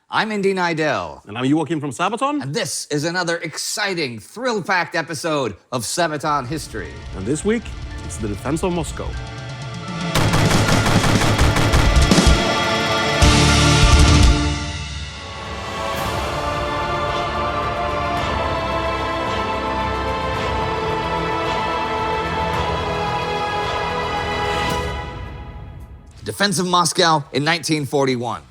I'm Indy Neidell. And I'm Joachim from Sabaton. And this is another exciting, thrill-packed episode of Sabaton History. And this week, it's the defense of Moscow. Defense of Moscow in 1941.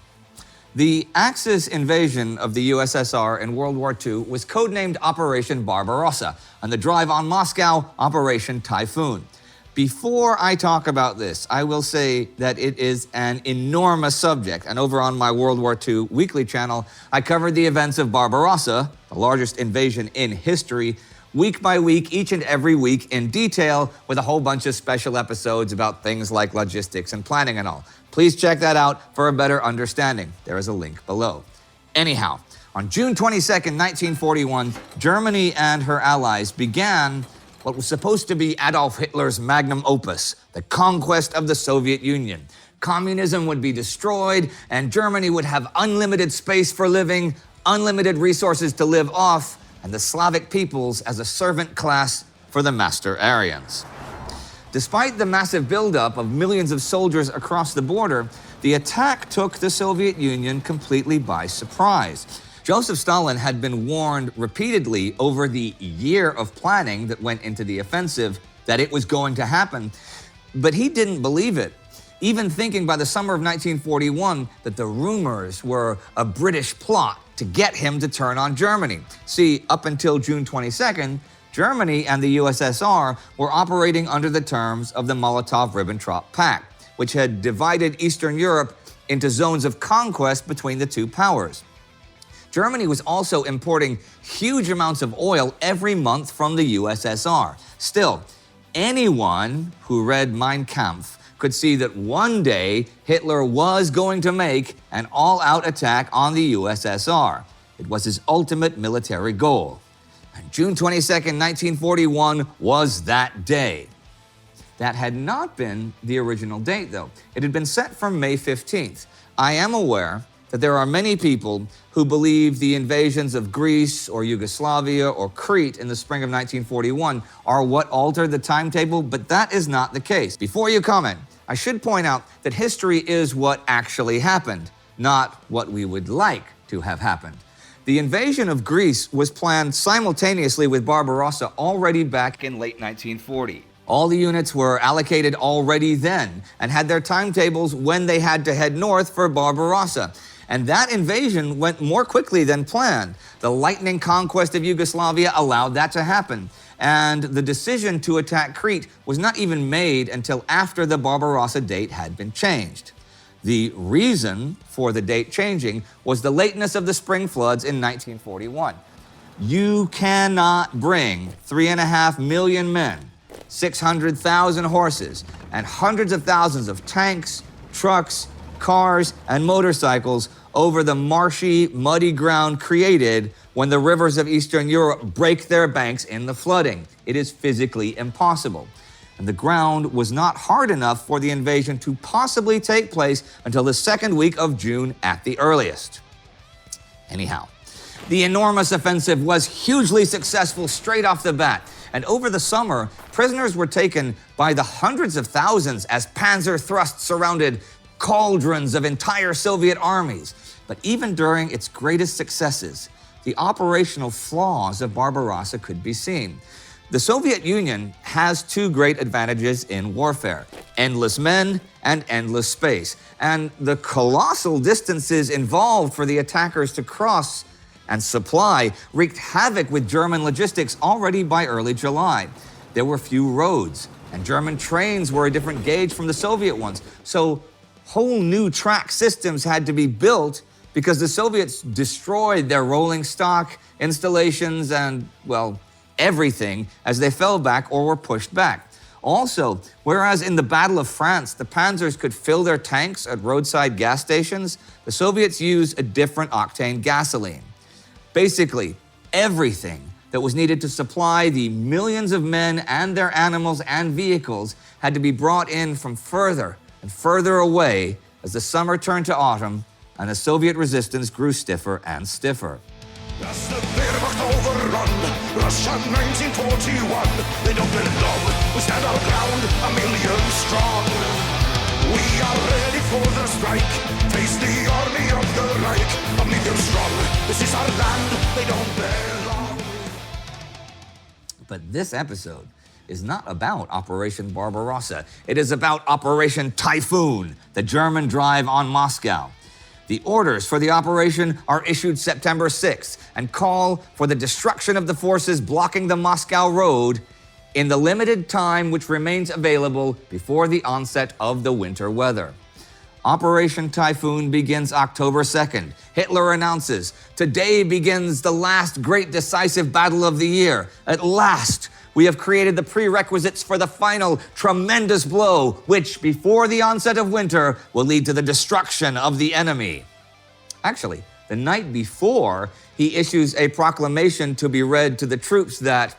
The Axis invasion of the USSR in World War II was codenamed Operation Barbarossa, and the drive on Moscow, Operation Typhoon. Before I talk about this, I will say that it is an enormous subject, and over on my World War II weekly channel, I covered the events of Barbarossa, the largest invasion in history, week by week, each and every week in detail, with a whole bunch of special episodes about things like logistics and planning and all. Please check that out for a better understanding. There is a link below. Anyhow, on June 22nd, 1941, Germany and her allies began what was supposed to be Adolf Hitler's magnum opus, the conquest of the Soviet Union. Communism would be destroyed, and Germany would have unlimited space for living, unlimited resources to live off, and the Slavic peoples as a servant class for the master Aryans. Despite the massive buildup of millions of soldiers across the border, the attack took the Soviet Union completely by surprise. Joseph Stalin had been warned repeatedly over the year of planning that went into the offensive that it was going to happen, but he didn't believe it, even thinking by the summer of 1941 that the rumors were a British plot to get him to turn on Germany. See, up until June 22nd, Germany and the USSR were operating under the terms of the Molotov-Ribbentrop Pact, which had divided Eastern Europe into zones of conquest between the two powers. Germany was also importing huge amounts of oil every month from the USSR. Still, anyone who read Mein Kampf could see that one day Hitler was going to make an all-out attack on the USSR. It was his ultimate military goal. And June 22nd, 1941 was that day. That had not been the original date, though. It had been set for May 15th. I am aware that there are many people who believe the invasions of Greece or Yugoslavia or Crete in the spring of 1941 are what altered the timetable, but that is not the case. Before you comment, I should point out that history is what actually happened, not what we would like to have happened. The invasion of Greece was planned simultaneously with Barbarossa already back in late 1940. All the units were allocated already then and had their timetables when they had to head north for Barbarossa. And that invasion went more quickly than planned. The lightning conquest of Yugoslavia allowed that to happen. And the decision to attack Crete was not even made until after the Barbarossa date had been changed. The reason for the date changing was the lateness of the spring floods in 1941. You cannot bring 3.5 million men, 600,000 horses, and hundreds of thousands of tanks, trucks, cars, and motorcycles over the marshy, muddy ground created when the rivers of Eastern Europe break their banks in the flooding. It is physically impossible. And the ground was not hard enough for the invasion to possibly take place until the second week of June at the earliest. Anyhow, the enormous offensive was hugely successful straight off the bat. And over the summer, prisoners were taken by the hundreds of thousands as panzer thrusts surrounded cauldrons of entire Soviet armies. But even during its greatest successes, the operational flaws of Barbarossa could be seen. The Soviet Union has two great advantages in warfare: endless men and endless space. And the colossal distances involved for the attackers to cross and supply wreaked havoc with German logistics already by early July. There were few roads, and German trains were a different gauge from the Soviet ones. So whole new track systems had to be built because the Soviets destroyed their rolling stock, installations, and, well, everything as they fell back or were pushed back. Also, whereas in the Battle of France, the panzers could fill their tanks at roadside gas stations, the Soviets used a different octane gasoline. Basically, everything that was needed to supply the millions of men and their animals and vehicles had to be brought in from further and further away as the summer turned to autumn and the Soviet resistance grew stiffer and stiffer. As the Wehrmacht overrun, Russia 1941. They don't been long, we stand our ground, 1,000,000 strong. We are ready for the strike, face the army of the Reich, 1,000,000 strong. This is our land, they don't belong. But this episode is not about Operation Barbarossa. It is about Operation Typhoon, the German drive on Moscow. The orders for the operation are issued September 6th and call for the destruction of the forces blocking the Moscow road in the limited time which remains available before the onset of the winter weather. Operation Typhoon begins October 2nd. Hitler announces, "Today begins the last great decisive battle of the year. At last, we have created the prerequisites for the final tremendous blow, which, before the onset of winter, will lead to the destruction of the enemy." Actually, the night before, he issues a proclamation to be read to the troops that,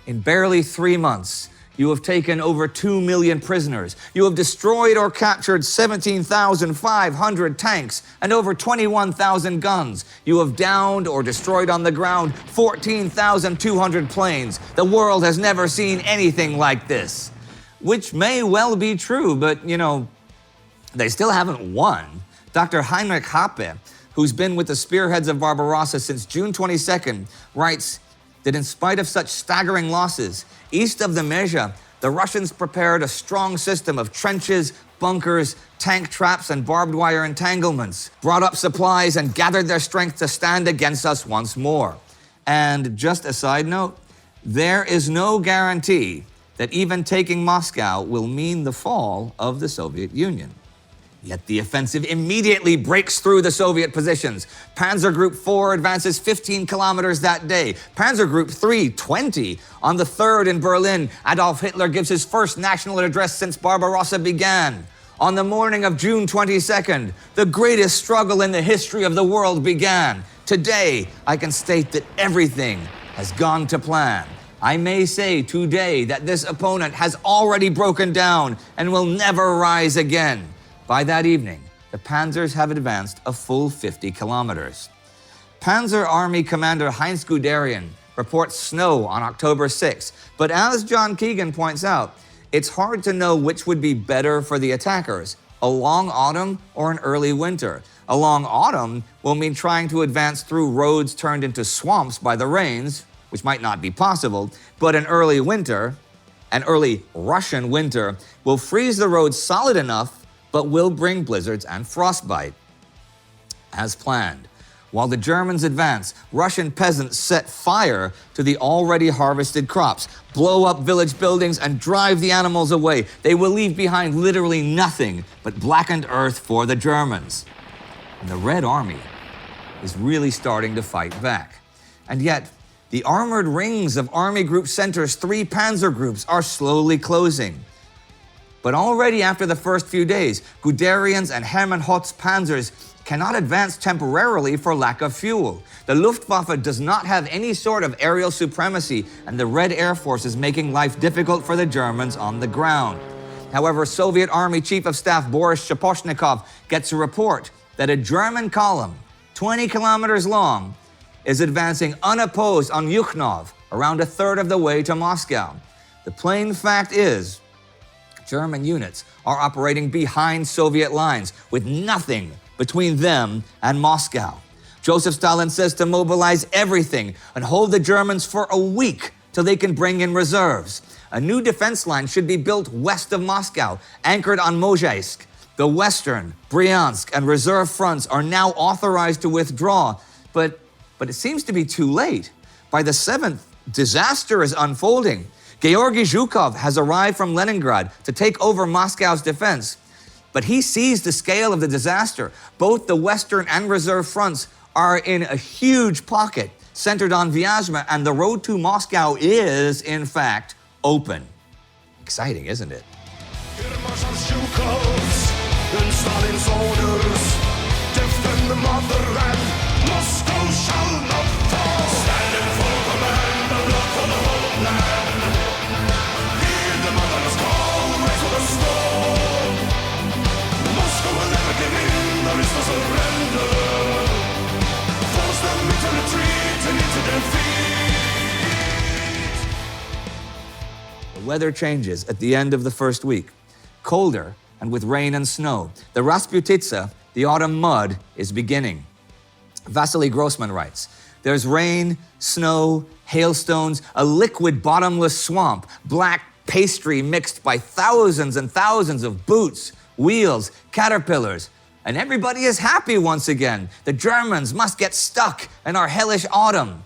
"In barely 3 months, you have taken over 2 million prisoners. You have destroyed or captured 17,500 tanks and over 21,000 guns. You have downed or destroyed on the ground 14,200 planes. The world has never seen anything like this." Which may well be true, but, they still haven't won. Dr. Heinrich Happe, who's been with the spearheads of Barbarossa since June 22nd, writes that in spite of such staggering losses, east of the Meja, the Russians prepared a strong system of trenches, bunkers, tank traps, and barbed wire entanglements, brought up supplies, and gathered their strength to stand against us once more. And just a side note, there is no guarantee that even taking Moscow will mean the fall of the Soviet Union. Yet the offensive immediately breaks through the Soviet positions. Panzer Group 4 advances 15 kilometers that day. Panzer Group 3, 20. On the 3rd in Berlin, Adolf Hitler gives his first national address since Barbarossa began. On the morning of June 22nd, the greatest struggle in the history of the world began. Today, I can state that everything has gone to plan. I may say today that this opponent has already broken down and will never rise again. By that evening, the Panzers have advanced a full 50 kilometers. Panzer Army Commander Heinz Guderian reports snow on October 6, but as John Keegan points out, it's hard to know which would be better for the attackers, a long autumn or an early winter. A long autumn will mean trying to advance through roads turned into swamps by the rains, which might not be possible, but an early Russian winter, will freeze the roads solid enough but will bring blizzards and frostbite. As planned, while the Germans advance, Russian peasants set fire to the already harvested crops, blow up village buildings, and drive the animals away. They will leave behind literally nothing but blackened earth for the Germans. And the Red Army is really starting to fight back. And yet, the armored rings of Army Group Center's 3 panzer groups are slowly closing. But already after the first few days, Guderian's and Hermann Hoth's panzers cannot advance temporarily for lack of fuel. The Luftwaffe does not have any sort of aerial supremacy, and the Red Air Force is making life difficult for the Germans on the ground. However, Soviet Army Chief of Staff Boris Shaposhnikov gets a report that a German column, 20 kilometers long, is advancing unopposed on Yukhnov, around a third of the way to Moscow. The plain fact is, German units are operating behind Soviet lines with nothing between them and Moscow. Joseph Stalin says to mobilize everything and hold the Germans for a week till they can bring in reserves. A new defense line should be built west of Moscow, anchored on Mozhaisk. The Western, Bryansk, and reserve fronts are now authorized to withdraw, but it seems to be too late. By the 7th, disaster is unfolding. Georgy Zhukov has arrived from Leningrad to take over Moscow's defense, but he sees the scale of the disaster. Both the Western and reserve fronts are in a huge pocket centered on Vyazma, and the road to Moscow is, in fact, open. Exciting, isn't it? Here marshal Zhukov's and Stalin's orders. Defend the motherland, Moscow shall not fall. Standing for command, the blood for the whole land. Hear the mother's call, raise for the storm. Moscow will never give in, there is no surrender. weather changes at the end of the first week. Colder and with rain and snow. The Rasputitsa, the autumn mud, is beginning. Vasily Grossman writes, there's rain, snow, hailstones, a liquid bottomless swamp, black pastry mixed by thousands and thousands of boots, wheels, caterpillars, and everybody is happy once again. The Germans must get stuck in our hellish autumn.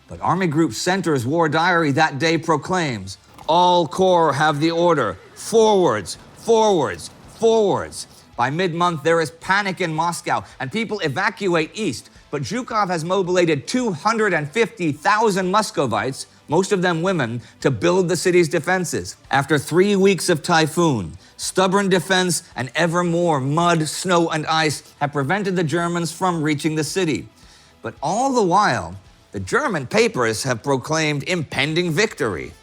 But Army Group Center's war diary that day proclaims, all corps have the order, forwards, forwards, forwards. By mid-month, there is panic in Moscow, and people evacuate east. But Zhukov has mobilized 250,000 Muscovites, most of them women, to build the city's defenses. After 3 weeks of typhoon, stubborn defense and ever more mud, snow, and ice have prevented the Germans from reaching the city. But all the while, the German papers have proclaimed impending victory.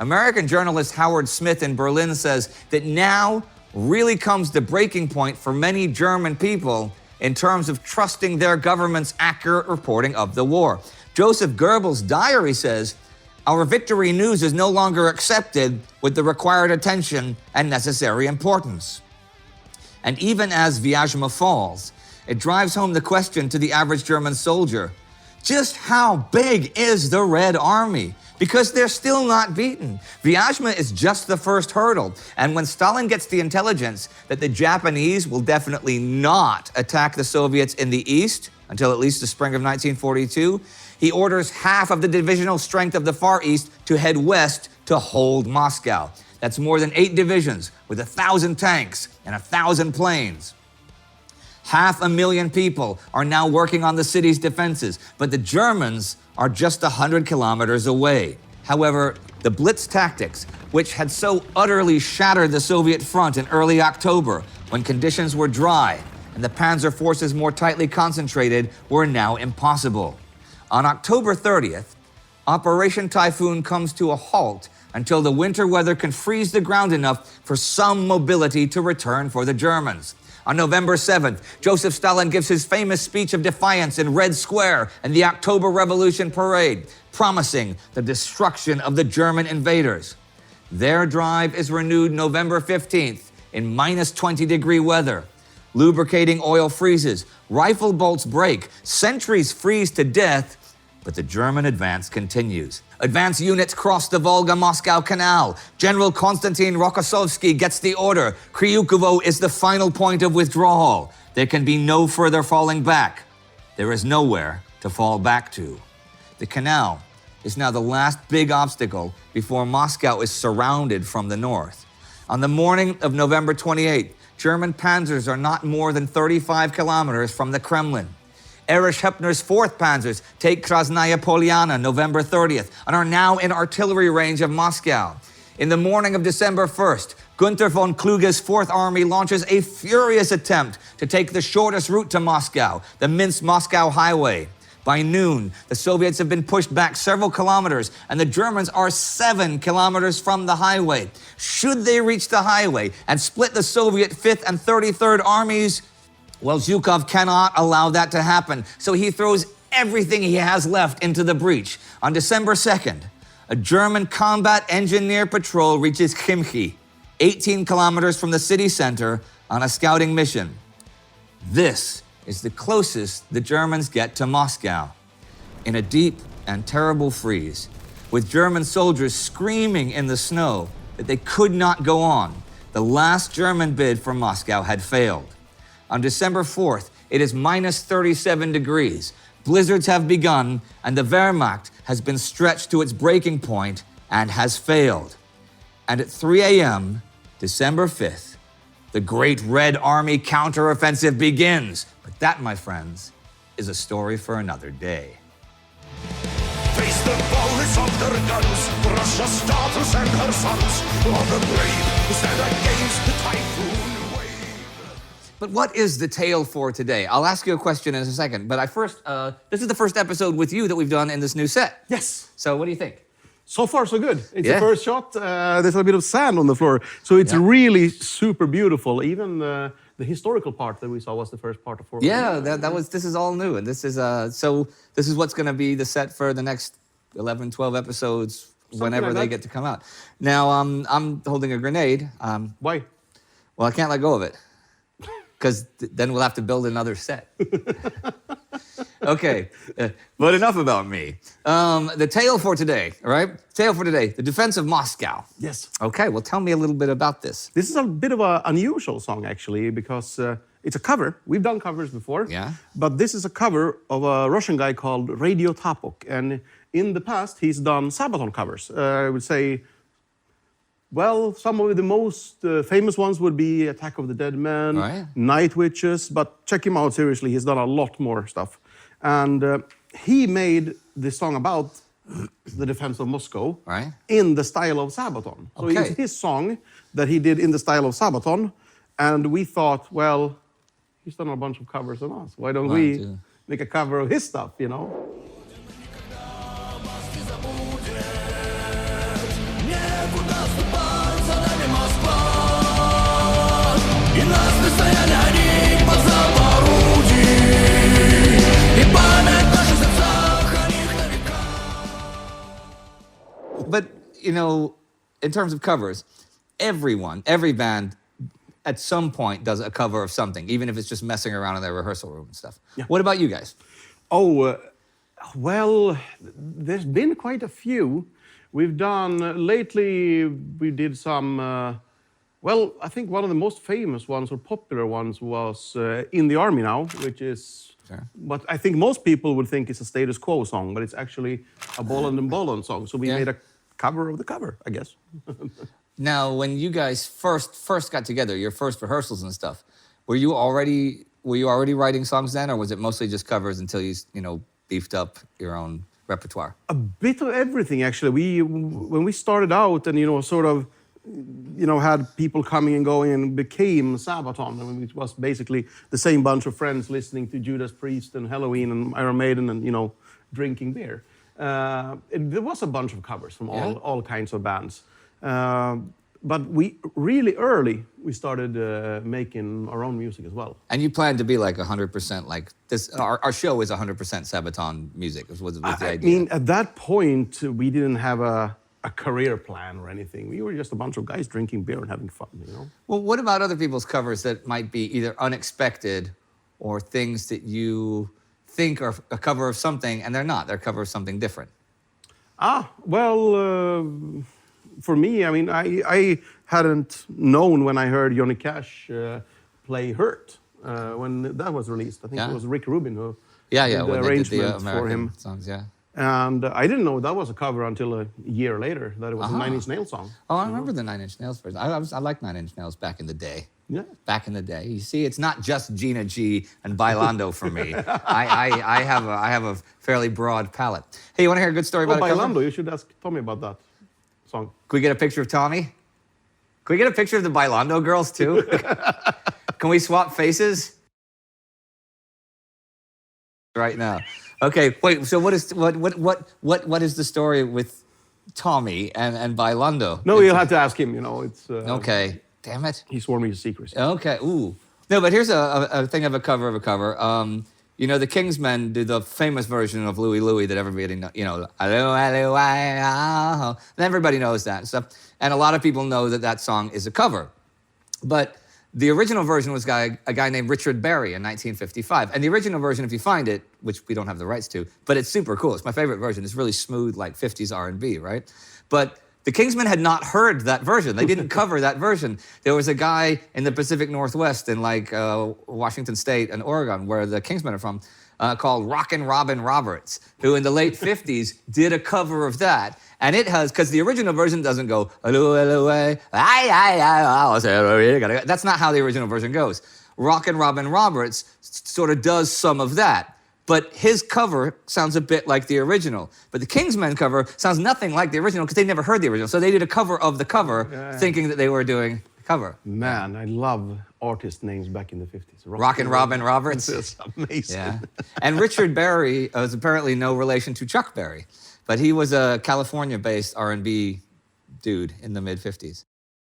American journalist Howard Smith in Berlin says that now really comes the breaking point for many German people in terms of trusting their government's accurate reporting of the war. Joseph Goebbels' diary says, our victory news is no longer accepted with the required attention and necessary importance. And even as Vyazma falls, it drives home the question to the average German soldier, just how big is the Red Army? Because they're still not beaten. Vyazma is just the first hurdle. And when Stalin gets the intelligence that the Japanese will definitely not attack the Soviets in the east until at least the spring of 1942, he orders half of the divisional strength of the Far East to head west to hold Moscow. That's more than 8 divisions with 1,000 tanks and 1,000 planes. 500,000 people are now working on the city's defenses, but the Germans are just 100 kilometers away. However, the Blitz tactics, which had so utterly shattered the Soviet front in early October when conditions were dry and the Panzer forces more tightly concentrated, were now impossible. On October 30th, Operation Typhoon comes to a halt until the winter weather can freeze the ground enough for some mobility to return for the Germans. On November 7th, Joseph Stalin gives his famous speech of defiance in Red Square and the October Revolution Parade, promising the destruction of the German invaders. Their drive is renewed November 15th in minus 20-degree weather. Lubricating oil freezes, rifle bolts break, sentries freeze to death, but the German advance continues. Advance units cross the Volga-Moscow Canal. General Konstantin Rokossovsky gets the order. Kryukovo is the final point of withdrawal. There can be no further falling back. There is nowhere to fall back to. The canal is now the last big obstacle before Moscow is surrounded from the north. On the morning of November 28th, German panzers are not more than 35 kilometers from the Kremlin. Erich Hepner's 4th Panzers take Krasnaya Polyana November 30th and are now in artillery range of Moscow. In the morning of December 1st, Gunther von Kluge's 4th Army launches a furious attempt to take the shortest route to Moscow, the Minsk-Moscow Highway. By noon, the Soviets have been pushed back several kilometers and the Germans are 7 kilometers from the highway. Should they reach the highway and split the Soviet 5th and 33rd Armies, well, Zhukov cannot allow that to happen, so he throws everything he has left into the breach. On December 2nd, a German combat engineer patrol reaches Khimki, 18 kilometers from the city center, on a scouting mission. This is the closest the Germans get to Moscow. In a deep and terrible freeze, with German soldiers screaming in the snow that they could not go on, the last German bid for Moscow had failed. On December 4th, it is minus 37 degrees. Blizzards have begun, and the Wehrmacht has been stretched to its breaking point and has failed. And at 3 a.m., December 5th, the Great Red Army counteroffensive begins. But that, my friends, is a story for another day. Face the bullets of their guns, Russia's daughters and her sons, all the brave who stand against the typhoon. But what is the tale for today? I'll ask you a question in a second, but this is the first episode with you that we've done in this new set. Yes. So what do you think? So far, so good. It's Yeah. the first shot. There's a bit of sand on the floor. So it's really super beautiful. Even the historical part that we saw was the first part of 4. Yeah, this is all new. And this is what's going to be the set for the next 11, 12 episodes whenever like they that. get to come out. Now, I'm holding a grenade. Why? Well, I can't let go of it because then we'll have to build another set. Okay, but enough about me. The tale for today, all right? Tale for today, the defense of Moscow. Yes. Okay, well, tell me a little bit about this. This is a bit of an unusual song, actually, because it's a cover. We've done covers before. Yeah. But this is a cover of a Russian guy called Radio Tapok. And in the past, he's done Sabaton covers. I would say, well, some of the most famous ones would be Attack of the Dead Men, Right. Night Witches, but check him out, seriously. He's done a lot more stuff. And he made the song about the defense of Moscow Right. in the style of Sabaton. So Okay. it's his song that he did in the style of Sabaton. And we thought, well, he's done a bunch of covers on us. Why don't we do. make a cover of his stuff, you know? But, you know, in terms of covers, every band at some point does a cover of something, even if it's just messing around in their rehearsal room and stuff. Yeah. What about you guys? Oh, well, there's been quite a few. We've done, lately, we did some, well, I think one of the most famous ones or popular ones was In the Army Now, which is Sure. what I think most people would think is a Status Quo song, but it's actually a Bolland and Bolland song. So we Yeah. made a cover of the cover, I guess. Now, when you guys first got together, your first rehearsals and stuff, were you already writing songs then, or was it mostly just covers until you beefed up your own repertoire? A bit of everything, actually. When we started out and, sort of, had people coming and going and became Sabaton, I mean, it was basically the same bunch of friends listening to Judas Priest and Halloween and Iron Maiden and, drinking beer. There was a bunch of covers from all kinds of bands. But really early, we started making our own music as well. And you planned to be like 100% like this. Our show is 100% Sabaton music. Was the I idea? mean, at that point, we didn't have a career plan or anything. We were just a bunch of guys drinking beer and having fun, Well, what about other people's covers that might be either unexpected or things that you think are a cover of something and they're not? They're a cover of something different. Well, for me, I mean, I hadn't known when I heard Johnny Cash play Hurt when that was released. I think Yeah. it was Rick Rubin who Yeah, did the when they did the arrangements for American him. songs, yeah. And I didn't know that was a cover until a year later, that it was a Nine Inch Nails song. Oh, I remember the Nine Inch Nails version. I liked Nine Inch Nails back in the day. Yeah. Back in the day. You see, it's not just Gina G and Bailando for me. I have a fairly broad palette. Hey, you want to hear a good story Oh, about a cover? Bailando, you should ask Tommy about that song. Can we get a picture of Tommy? Can we get a picture of the Bailando girls too? Can we swap faces? Right now. Okay, wait, so what is the story with Tommy and Bailando? No, you'll have to ask him, it's... Okay, damn it. He swore me to secrecy. Okay, ooh. No, but here's a thing of a cover of a cover. The Kingsmen do the famous version of Louie Louie that everybody knows, hello, hello, and everybody knows that and stuff. And a lot of people know that song is a cover. But the original version was a guy named Richard Berry in 1955. And the original version, if you find it, which we don't have the rights to, but it's super cool. It's my favorite version. It's really smooth, like 50s R&B, right? But the Kingsmen had not heard that version. They didn't cover that version. There was a guy in the Pacific Northwest in Washington State and Oregon, where the Kingsmen are from, called Rockin' Robin Roberts, who in the late 50s did a cover of that. And it has, because the original version doesn't go, hello, hello, that's not how the original version goes. Rockin' Robin Roberts sort of does some of that. But his cover sounds a bit like the original. But the Kingsmen cover sounds nothing like the original because they never heard the original. So they did a cover of the cover, thinking that they were doing a cover. Man, I love artist names back in the 50s. Rockin' Robin Roberts. It's amazing. Yeah. And Richard Berry was apparently no relation to Chuck Berry. But he was a California-based R&B dude in the mid-50s.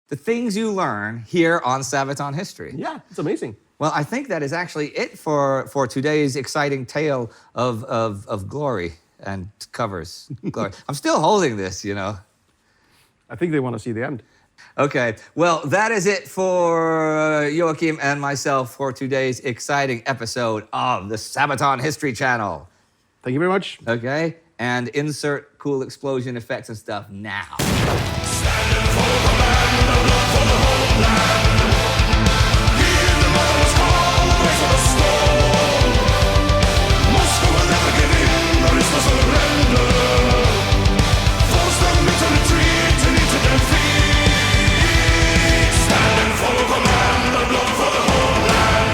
The things you learn here on Sabaton History. Yeah, it's amazing. Well, I think that is actually it for today's exciting tale of glory and covers. Glory. I'm still holding this, I think they want to see the end. Okay, well, that is it for Joachim and myself for today's exciting episode of the Sabaton History Channel. Thank you very much. Okay, and insert cool explosion effects and stuff now. Standing for the land, the blood for the homeland. Hear the mother's call, wait for the storm. Moscow will never give in, there is no surrender. Force them into retreat and into defeat. Standing for the command, the blood for the homeland.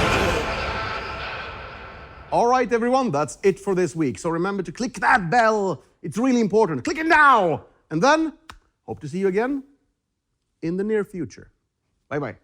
All right, everyone, that's it for this week. So remember to click that bell. It's really important. Click it now. And then, hope to see you again in the near future. Bye-bye.